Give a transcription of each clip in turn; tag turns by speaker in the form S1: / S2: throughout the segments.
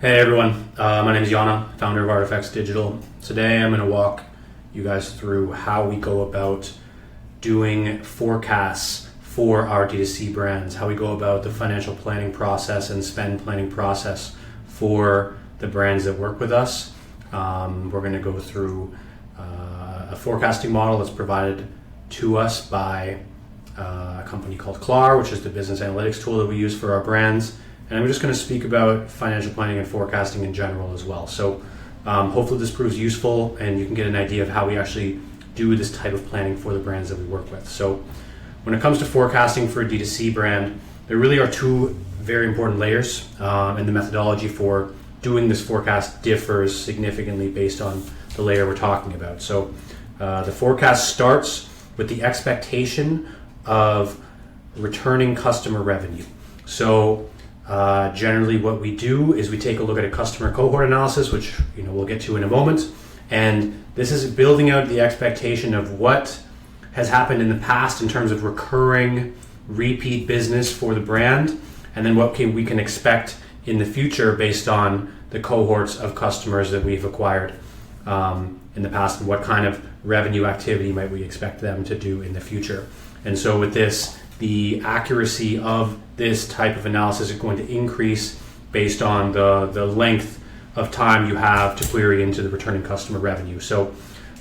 S1: Hey everyone, my name is Yana, founder of Artifex Digital. Today I'm going to walk you guys through how we go about doing forecasts for our DTC brands, how we go about the financial planning process and spend planning process for the brands that work with us. We're going to go through a forecasting model that's provided to us by a company called Clar, which is the business analytics tool that we use for our brands. And I'm just going to speak about financial planning and forecasting in general as well. So hopefully this proves useful and you can get an idea of how we actually do this type of planning for the brands that we work with. So when it comes to forecasting for a D2C brand, there really are two very important layers, and the methodology for doing this forecast differs significantly based on the layer we're talking about. So the forecast starts with the expectation of returning customer revenue. So generally what we do is we take a look at a customer cohort analysis, which we'll get to in a moment, and this is building out the expectation of what has happened in the past in terms of recurring repeat business for the brand, and then what we can expect in the future based on the cohorts of customers that we've acquired in the past, and what kind of revenue activity might we expect them to do in the future. And so with this, the accuracy of this type of analysis is going to increase based on the length of time you have to query into the returning customer revenue. So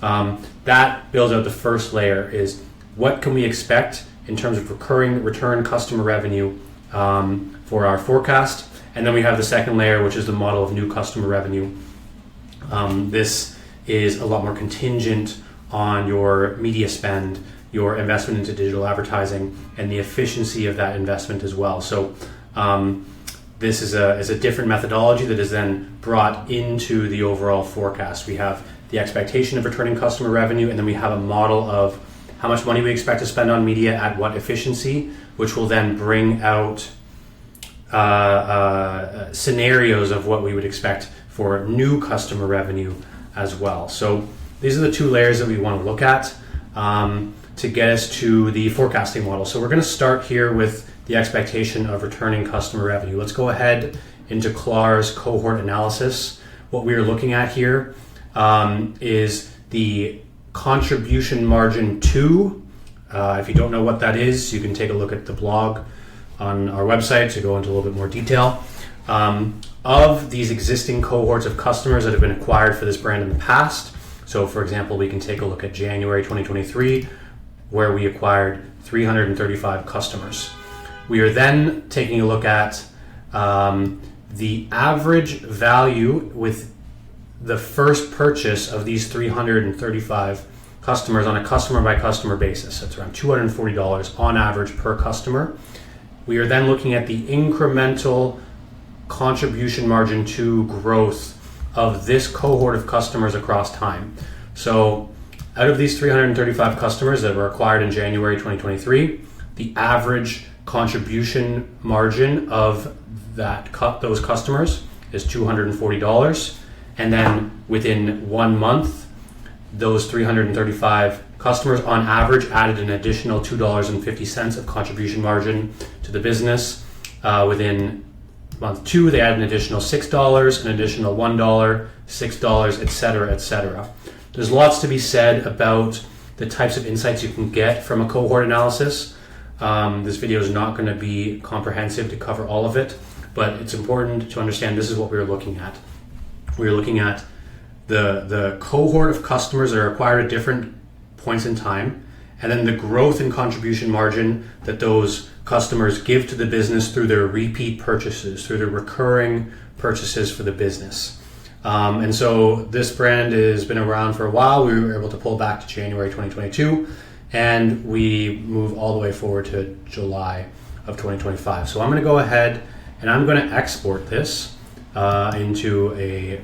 S1: that builds out the first layer, is what can we expect in terms of recurring return customer revenue for our forecast. And then we have the second layer, which is the model of new customer revenue. This is a lot more contingent on your media spend, your investment into digital advertising, and the efficiency of that investment as well. So this is a different methodology that is then brought into the overall forecast. We have the expectation of returning customer revenue, and then we have a model of how much money we expect to spend on media at what efficiency, which will then bring out scenarios of what we would expect for new customer revenue as well. So these are the two layers that we want to look at to get us to the forecasting model. So we're going to start here with the expectation of returning customer revenue. Let's go ahead into Clar's cohort analysis. What we are looking at here is the contribution margin to. If you don't know what that is, you can take a look at the blog on our website to go into a little bit more detail. Of these existing cohorts of customers that have been acquired for this brand in the past. So for example, we can take a look at January 2023, where we acquired 335 customers. We are then taking a look at the average value with the first purchase of these 335 customers on a customer by customer basis. That's around $240 on average per customer. We are then looking at the incremental contribution margin to growth of this cohort of customers across time. So out of these 335 customers that were acquired in January 2023, the average contribution margin of those customers is $240. And then within 1 month, those 335 customers on average added an additional $2.50 of contribution margin to the business. Within month 2, they added an additional $6, an additional $1, $6, etc., etc. There's lots to be said about the types of insights you can get from a cohort analysis. This video is not going to be comprehensive to cover all of it, but it's important to understand this is what we're looking at. We're looking at the cohort of customers that are acquired at different points in time, and then the growth in contribution margin that those customers give to the business through their repeat purchases, through their recurring purchases for the business. And so this brand has been around for a while. We were able to pull back to January 2022, and we move all the way forward to July of 2025. So I'm going to go ahead and I'm going to export this into a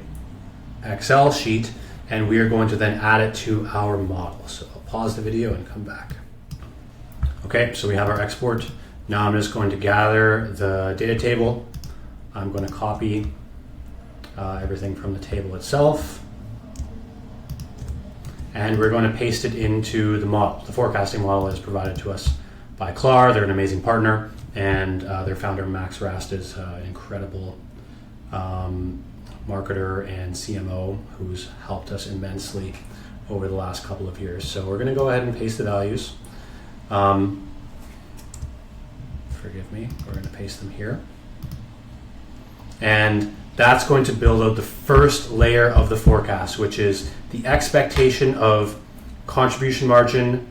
S1: Excel sheet, and we are going to then add it to our model. So I'll pause the video and come back. Okay, so we have our export. Now I'm just going to gather the data table. I'm going to copy everything from the table itself, and we're going to paste it into the model. The forecasting model is provided to us by Clar. They're an amazing partner, and their founder Max Rast is an incredible marketer and CMO who's helped us immensely over the last couple of years. So we're going to go ahead and paste the values. Forgive me, we're going to paste them here. And that's going to build out the first layer of the forecast, which is the expectation of contribution margin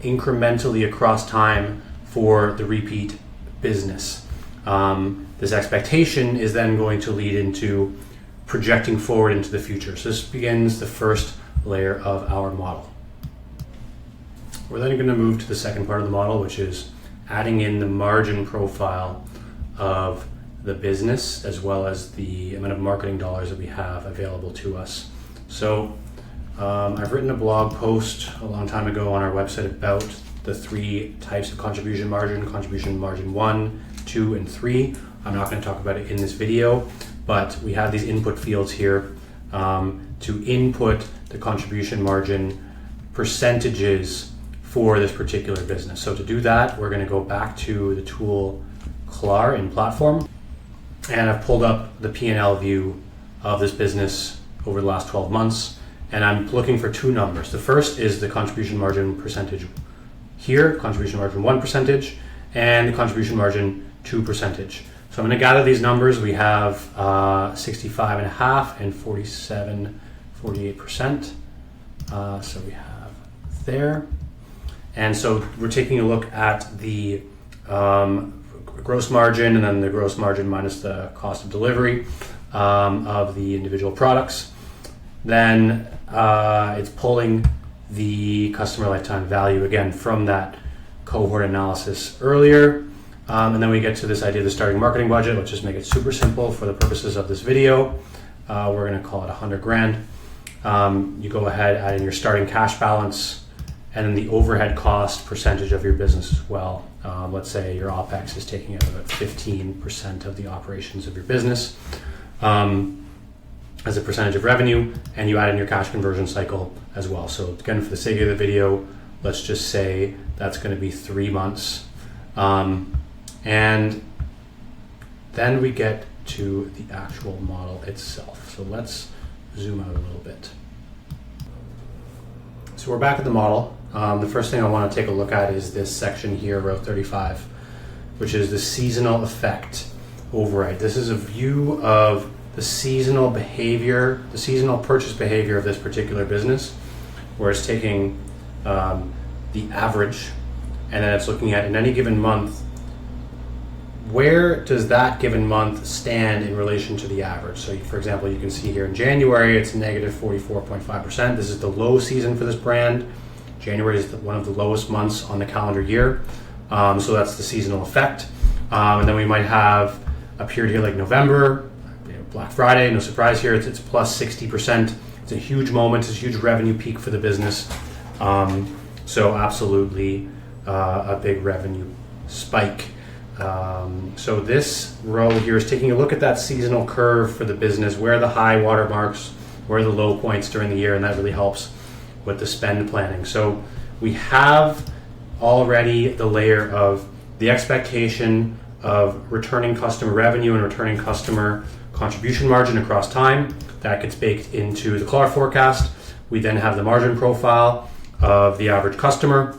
S1: incrementally across time for the repeat business. This expectation is then going to lead into projecting forward into the future. So this begins the first layer of our model. We're then going to move to the second part of the model, which is adding in the margin profile of the business as well as the amount of marketing dollars that we have available to us. So I've written a blog post a long time ago on our website about the 3 types of contribution margin 1, 2, and 3. I'm not going to talk about it in this video, but we have these input fields here to input the contribution margin percentages for this particular business. So to do that, we're going to go back to the tool Clar in Platform, and I've pulled up the P&L view of this business over the last 12 months, and I'm looking for 2 numbers. The first is the contribution margin percentage here, contribution margin 1%, and the contribution margin 2%. So I'm going to gather these numbers. We have 65.5 and 48%. So we have there. And so we're taking a look at the gross margin and then the gross margin minus the cost of delivery of the individual products. Then it's pulling the customer lifetime value again from that cohort analysis earlier. And then we get to this idea of the starting marketing budget. Let's just make it super simple for the purposes of this video. We're going to call it 100 grand. You go ahead, add in your starting cash balance, and then the overhead cost percentage of your business as well. Let's say your OPEX is taking up about 15% of the operations of your business as a percentage of revenue, and you add in your cash conversion cycle as well. So again, for the sake of the video, let's just say that's going to be 3 months. And then we get to the actual model itself. So let's zoom out a little bit. So we're back at the model. The first thing I want to take a look at is this section here, row 35, which is the seasonal effect override. This is a view of the seasonal behavior, the seasonal purchase behavior of this particular business, where it's taking the average and then it's looking at in any given month, where does that given month stand in relation to the average? So for example, you can see here in January, it's negative 44.5%. This is the low season for this brand. January is one of the lowest months on the calendar year. So that's the seasonal effect. And then we might have a period here like November, Black Friday, no surprise here, it's plus 60%. It's a huge moment, it's a huge revenue peak for the business. So absolutely a big revenue spike. So this row here is taking a look at that seasonal curve for the business, where are the high water marks, where are the low points during the year, and that really helps with the spend planning. So we have already the layer of the expectation of returning customer revenue and returning customer contribution margin across time. That gets baked into the Clar forecast. We then have the margin profile of the average customer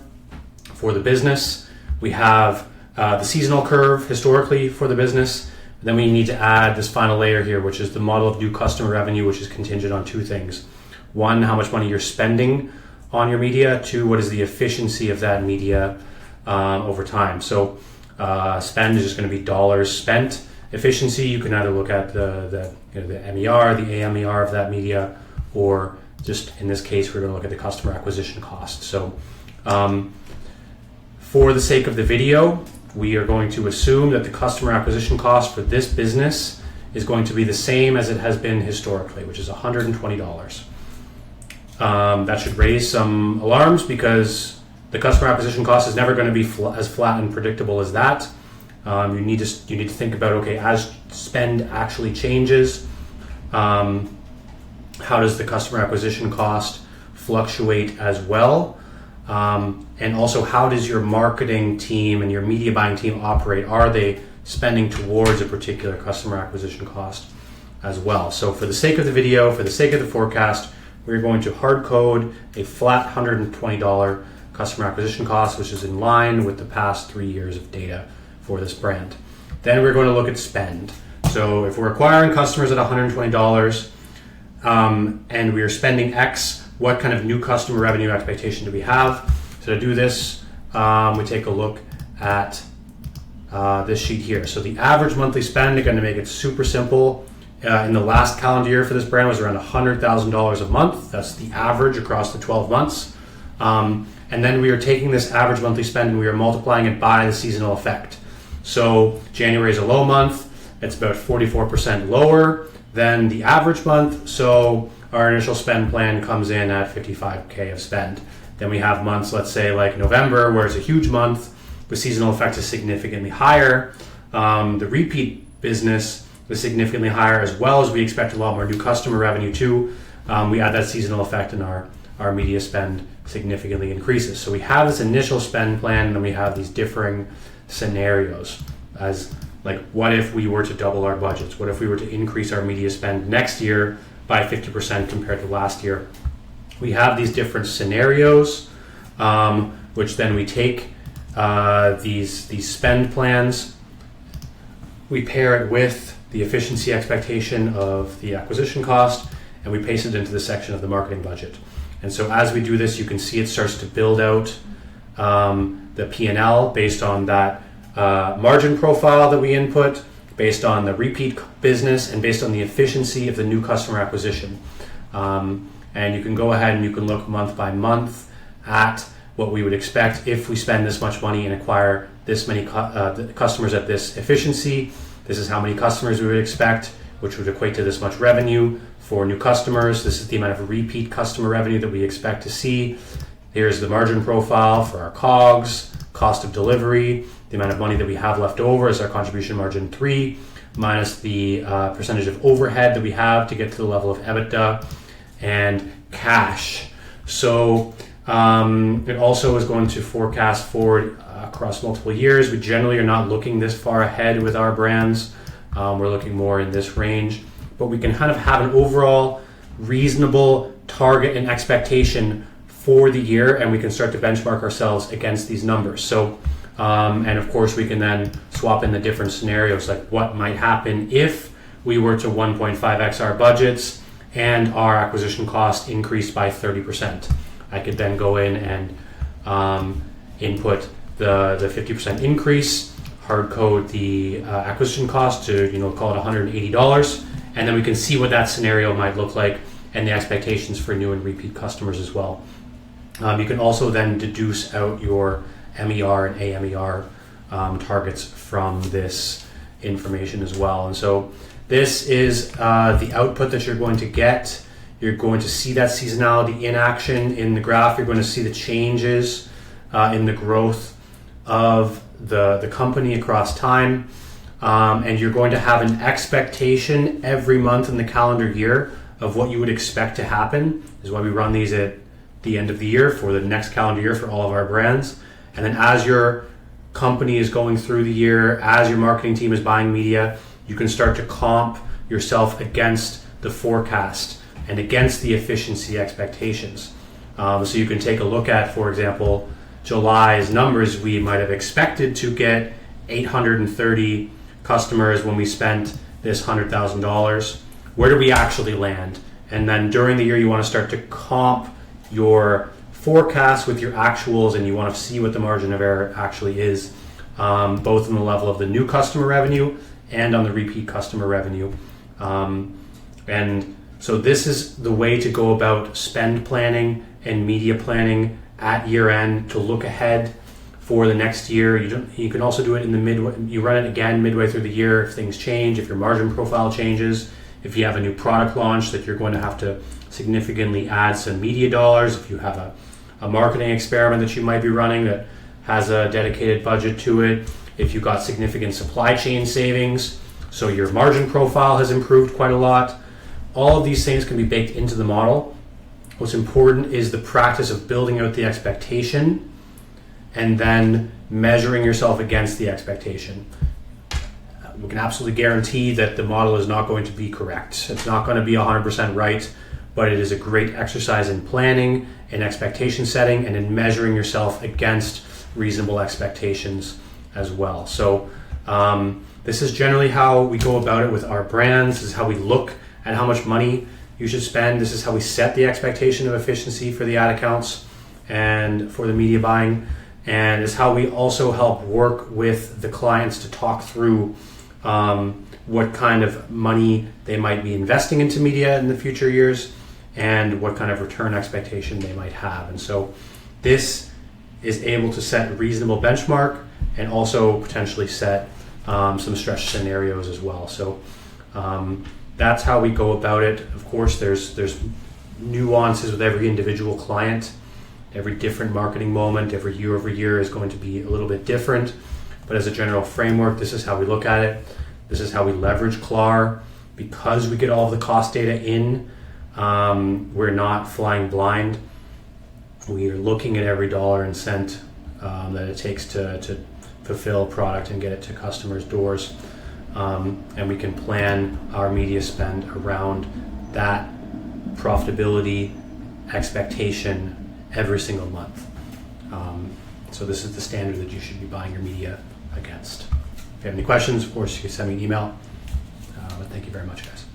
S1: for the business. We have the seasonal curve historically for the business. Then we need to add this final layer here, which is the model of new customer revenue, which is contingent on 2 things. 1, how much money you're spending on your media. 2, what is the efficiency of that media over time. So spend is just going to be dollars spent. Efficiency, you can either look at the MER, the AMER of that media, or just in this case, we're going to look at the customer acquisition cost. So for the sake of the video, we are going to assume that the customer acquisition cost for this business is going to be the same as it has been historically, which is $120. That should raise some alarms because the customer acquisition cost is never going to be as flat and predictable as that. You need to think about, okay, as spend actually changes, how does the customer acquisition cost fluctuate as well? And also, how does your marketing team and your media buying team operate? Are they spending towards a particular customer acquisition cost? as well. So for the sake of the video, for the sake of the forecast, we're going to hard code a flat $120 customer acquisition cost, which is in line with the past 3 years of data for this brand. Then we're going to look at spend. So if we're acquiring customers at $120 and we are spending X, what kind of new customer revenue expectation do we have? So to do this, we take a look at this sheet here. So the average monthly spend, again, to make it super simple, in the last calendar year for this brand was around $100,000 a month. That's the average across the 12 months. And then we are taking this average monthly spend and we are multiplying it by the seasonal effect. So January is a low month. It's about 44% lower than the average month. So our initial spend plan comes in at $55K of spend. Then we have months, let's say like November, where it's a huge month. The seasonal effect is significantly higher. The repeat business is significantly higher, as well as we expect a lot more new customer revenue too. We add that seasonal effect and our media spend significantly increases. So we have this initial spend plan and then we have these differing scenarios as like, what if we were to double our budgets? What if we were to increase our media spend next year by 50% compared to last year? We have these different scenarios, which then we take these spend plans, we pair it with the efficiency expectation of the acquisition cost, and we paste it into the section of the marketing budget. And so as we do this, you can see it starts to build out the P&L based on that margin profile that we input, based on the repeat business, and based on the efficiency of the new customer acquisition. And you can go ahead and you can look month by month at what we would expect if we spend this much money and acquire this many customers at this efficiency. This is how many customers we would expect, which would equate to this much revenue for new customers. This is the amount of repeat customer revenue that we expect to see. Here's the margin profile for our COGS, cost of delivery, the amount of money that we have left over is our contribution margin 3, minus the percentage of overhead that we have to get to the level of EBITDA, and cash. So it also is going to forecast forward across multiple years. We generally are not looking this far ahead with our brands. We're looking more in this range, but we can kind of have an overall reasonable target and expectation for the year, and we can start to benchmark ourselves against these numbers. So, and of course we can then swap in the different scenarios, like what might happen if we were to 1.5x our budgets and our acquisition cost increased by 30%. I could then go in and input the 50% increase, hard code the acquisition cost to call it $180, and then we can see what that scenario might look like and the expectations for new and repeat customers as well. You can also then deduce out your MER and AMER targets from this information as well. And so this is the output that you're going to get. You're going to see that seasonality in action in the graph. You're going to see the changes in the growth of the company across time. And you're going to have an expectation every month in the calendar year of what you would expect to happen. This is why we run these at the end of the year for the next calendar year for all of our brands. And then as your company is going through the year, as your marketing team is buying media, you can start to comp yourself against the forecast and against the efficiency expectations. So you can take a look at, for example, July's numbers. We might have expected to get 830 customers when we spent this $100,000. Where do we actually land? And then during the year, you want to start to comp your forecast with your actuals, and you want to see what the margin of error actually is, both on the level of the new customer revenue and on the repeat customer revenue. And so this is the way to go about spend planning and media planning at year end to look ahead for the next year. You can also do it in the midway. You run it again midway through the year if things change, if your margin profile changes, if you have a new product launch that you're going to have to significantly add some media dollars, if you have a marketing experiment that you might be running that has a dedicated budget to it, if you got significant supply chain savings, so your margin profile has improved quite a lot. All of these things can be baked into the model. What's important is the practice of building out the expectation and then measuring yourself against the expectation. we can absolutely guarantee that the model is not going to be correct. It's not going to be 100% right, but it is a great exercise in planning, in expectation setting, and in measuring yourself against reasonable expectations as well. So this is generally how we go about it with our brands. This is how we look at how much money you should spend. This is how we set the expectation of efficiency for the ad accounts and for the media buying. And is how we also help work with the clients to talk through what kind of money they might be investing into media in the future years and what kind of return expectation they might have. And so this is able to set a reasonable benchmark and also potentially set some stress scenarios as well. So that's how we go about it. Of course, there's nuances with every individual client. Every different marketing moment, every year over year is going to be a little bit different. But as a general framework, this is how we look at it. This is how we leverage CLAR. Because we get all of the cost data in, we're not flying blind. We are looking at every dollar and cent that it takes to fulfill a product and get it to customers' doors. And we can plan our media spend around that profitability expectation every single month. So this is the standard that you should be buying your media against. If you have any questions, of course, you can send me an email. But thank you very much, guys.